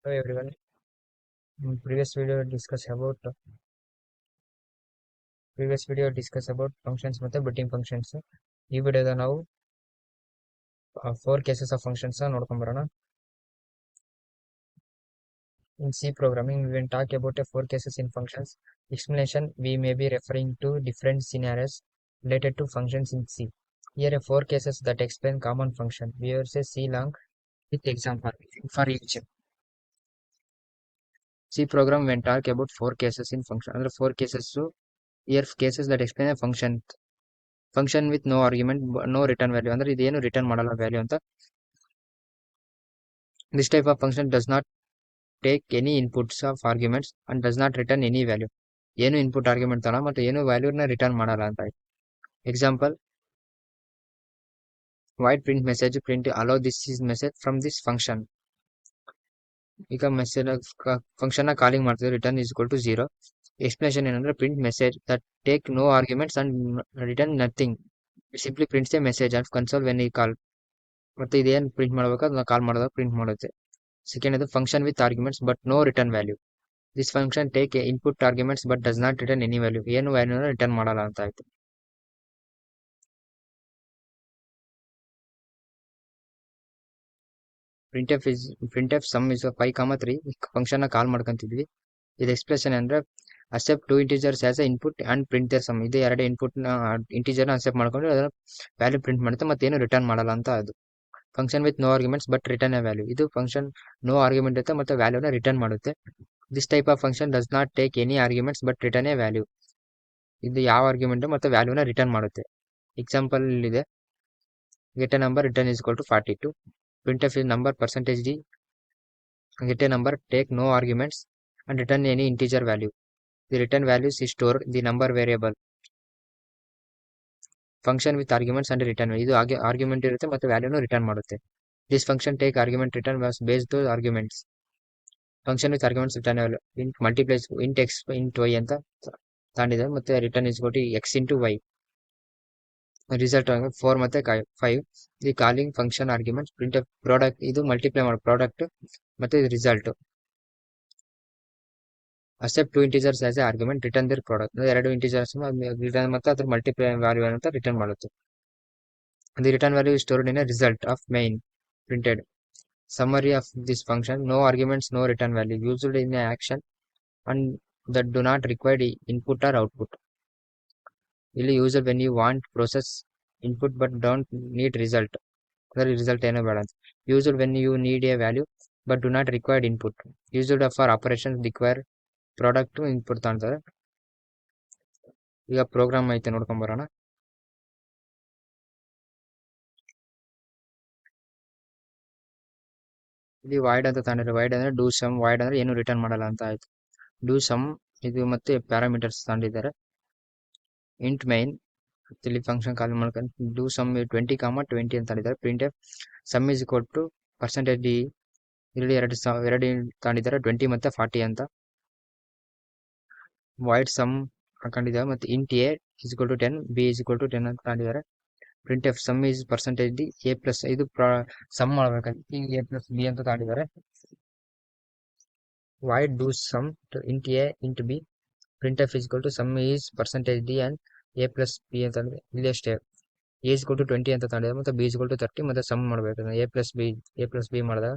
Hello everyone. In previous video discuss functions ಮತ್ತೆ betting functions. ಈ ವಿಡಿಯೋದ ನಾವು 4 cases of functions ನೋಡ್ಕೊಂಡ್ ಬರೋಣ. In C programming we will talk about 4 cases in functions. Explanation: we may be referring to different scenarios related to functions in C. Here are 4 cases that explain common function. We will say C long with example for each. C program when talk about 4 cases in function. Under 4 cases, so here cases that explain a function with no argument, no return value. Andre iದೇನು return ಮಾಡಲ್ಲ value ಅಂತ. This type of function does not take any inputs of arguments and does not return any value. ಏನು input argument ತಗೊಳ್ಳಲ್ಲ ಮತ್ತೆ ಏನು ವ್ಯಾಲ್ಯೂನ return ಮಾಡಲ್ಲ ಅಂತ. Example: void print message print allow this is message from this function. ಈಗ message function ನ calling ಮಾಡ್ತೀವಿ, return is equal to 0. Explanation ಏನಂದ್ರೆ print message that take no arguments and return nothing. Simply prints a message of console when ಈ call. ಮತ್ತೆ ಇದೇನು print ಮಾಡಬೇಕು ಅದನ್ನ ಕಾಲ್ ಮಾಡಿದಾಗ ಪ್ರಿಂಟ್ ಮಾಡುತ್ತೆ. ಸೆಕೆಂಡ್ ಇದು function with arguments but no return value. This function take input arguments but does not return any value. ಏನು ವ್ಯಾಲ್ಯೂನ ರಿಟರ್ನ್ ಮಾಡಲ್ಲ ಅಂತ ಆಯ್ತು. printf sum is 5, 3 ಫಂಕ್ಷನ್ ನ ಕಾಲ್ ಮಾಡ್ಕೊಂತಿದ್ವಿ. ಇದು ಎಕ್ಸ್ಪ್ರೆಷನ್ ಅಂದ್ರೆ accept 2 integers as a input and print their sum. ಇದು ಎರಡು ಇನ್ಪುಟ್ ನ ಇಂಟಿಜರ್ ನ ಅಕ್ಸೆಪ್ಟ್ ಮಾಡ್ಕೊಂಡು ಅದರ ವ್ಯಾಲ್ಯೂ ಪ್ರಿಂಟ್ ಮಾಡುತ್ತೆ ಮತ್ತೆ ಏನು ರಿಟರ್ನ್ ಮಾಡಲ್ಲ ಅಂತ. ಅದು function with no arguments but return a value. ಇದು ಫಂಕ್ಷನ್ ನೋ ಆರ್ಗ್ಯುಮೆಂಟ್ ಇರುತ್ತೆ ಮತ್ತೆ ವ್ಯಾಲ್ಯೂನ ರಿಟರ್ನ್ ಮಾಡುತ್ತೆ. This type of function does not take any arguments but return a value. ಇದು ಯಾವ ಆರ್ಗ್ಯುಮೆಂಟ್ ಮತ್ತೆ ವ್ಯಾಲ್ಯೂನ ರಿಟರ್ನ್ ಮಾಡುತ್ತೆ. ಎಕ್ಸಾಂಪಲ್ ಇದೆ: get a number return is equal to 42. printf is number percentage d get a number take no arguments and return any integer value. The return values is stored the number variable. function with arguments and return. ಇದು argument ಇರುತ್ತೆ ಮತ್ತೆ ವ್ಯಾಲ್ಯೂನ return ಮಾಡುತ್ತೆ. this function take argument return was based those arguments. function with arguments return value int multiplies int x int y ಅಂತ ತಾಂಡಿದೆ ಮತ್ತೆ return is equal to x into y. Result 4 ಮತ್ತೆ 5. The calling function arguments print product. ಇದು multiply ಮಾಡೋ product ಮತ್ತೆ result. Accept 2 integers as a argument return their product. ಎರಡು integers return ಮತ್ತೆ ಅದ್ರ multiply value ಅಂತ ರಿಟರ್ನ್ ಮಾಡುತ್ತೆ. The return value is stored in a result of main printed. Summary of this function: no arguments, no return value, used in a action and that do not require input or output. ಇಲ್ಲಿ user when you want process input but don't need result. ಅದರ result ಏನೋ ಬೇಡ ಅಂತ. Used when you need a value but do not required input. Used for operation require product input ತಾಂತಾರೆ. ಈಗ program ಐತೆ ನೋಡ್ಕೊಂಡ್ ಬರೋಣ. ಇಲ್ಲಿ ವಾಯ್ಡ್ ಅಂತ ತಾಂಡಿದ್ರೆ ವಾಯ್ಡ್ ಅಂದ್ರೆ ಡೂ ಸಮ್, ವಾಯ್ಡ್ ಅಂದ್ರೆ ಏನು ರಿಟರ್ನ್ ಮಾಡಲ್ಲ ಅಂತ ಆಯ್ತು. ಡೂ ಸಮ್ ಇದು ಮತ್ತೆ ಪ್ಯಾರಾಮೀಟರ್ಸ್ ತಾಂಡಿದ್ದಾರೆ. ಇಂಟ್ ಮೈನ್ ಇಲ್ಲಿ ಫಂಕ್ಷನ್ ಕಾಲ್ ಮಾಡ್ಕೊಂಡು ಡೂ ಸಮ್ 20, 20 ಅಂತ ಹೇಳಿದ್ದಾರೆ. Print sum is equal to percentage d. ಇಲ್ಲಿ ಎರಡು ತಾಂಡಿದ್ದಾರೆ 20 ಮತ್ತೆ 40 ಅಂತ. ವಾಯ್ಡ್ ಸಮ್ ಹಾಕೊಂಡಿದ್ದಾರೆ ಮತ್ತೆ int A is equal to 10, B is equal to 10 ಅಂತ ತಾಂಡಿದ್ದಾರೆ. Printf sum is percentage D A plus. ಇದು ಸಮ್ ಮಾಡ್ಬೇಕಂತ ಎ ಪ್ಲಸ್ ಬಿ ಅಂತ ತಾಂಡಿದ್ದಾರೆ. Void do sum int A int B printf is equal to sum is percentage D and A plus B ಅಂತ ಅಂದ್ರೆ ಇಲ್ಲಿ ಅಷ್ಟೇ. A is equal to 20 ಅಂತ ತಾಂಡಿದ್ದಾರೆ ಮತ್ತೆ ಬಿ ಇಸ್ ಈಕ್ವಲ್ ಟು 30 ಮತ್ತೆ some ಮಾಡ್ಬೇಕು. ಎ ಪ್ಲಸ್ ಬಿ ಮಾಡಿದಾಗ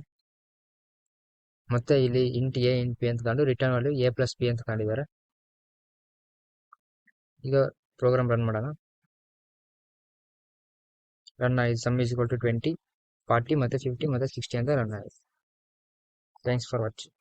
ಮತ್ತೆ ಇಲ್ಲಿ ಇಂಟ್ ಎ ಇಂಟ್ ಬಿ ಅಂತ ತಾಂಡು return value A plus B ಅಂತ ತಾಂಡಿದ್ದಾರೆ. ಈಗ ಪ್ರೋಗ್ರಾಮ್ ರನ್ ಮಾಡೋಣ. ರನ್ ಆಗಿದೆ. ಸಮ್ ಇಸ್ ಈಕ್ವಲ್ ಟು 20, 40 ಮತ್ತೆ 50 ಮತ್ತೆ 60 ಅಂತ ರನ್ ಆಗಿದೆ. Thanks for watching.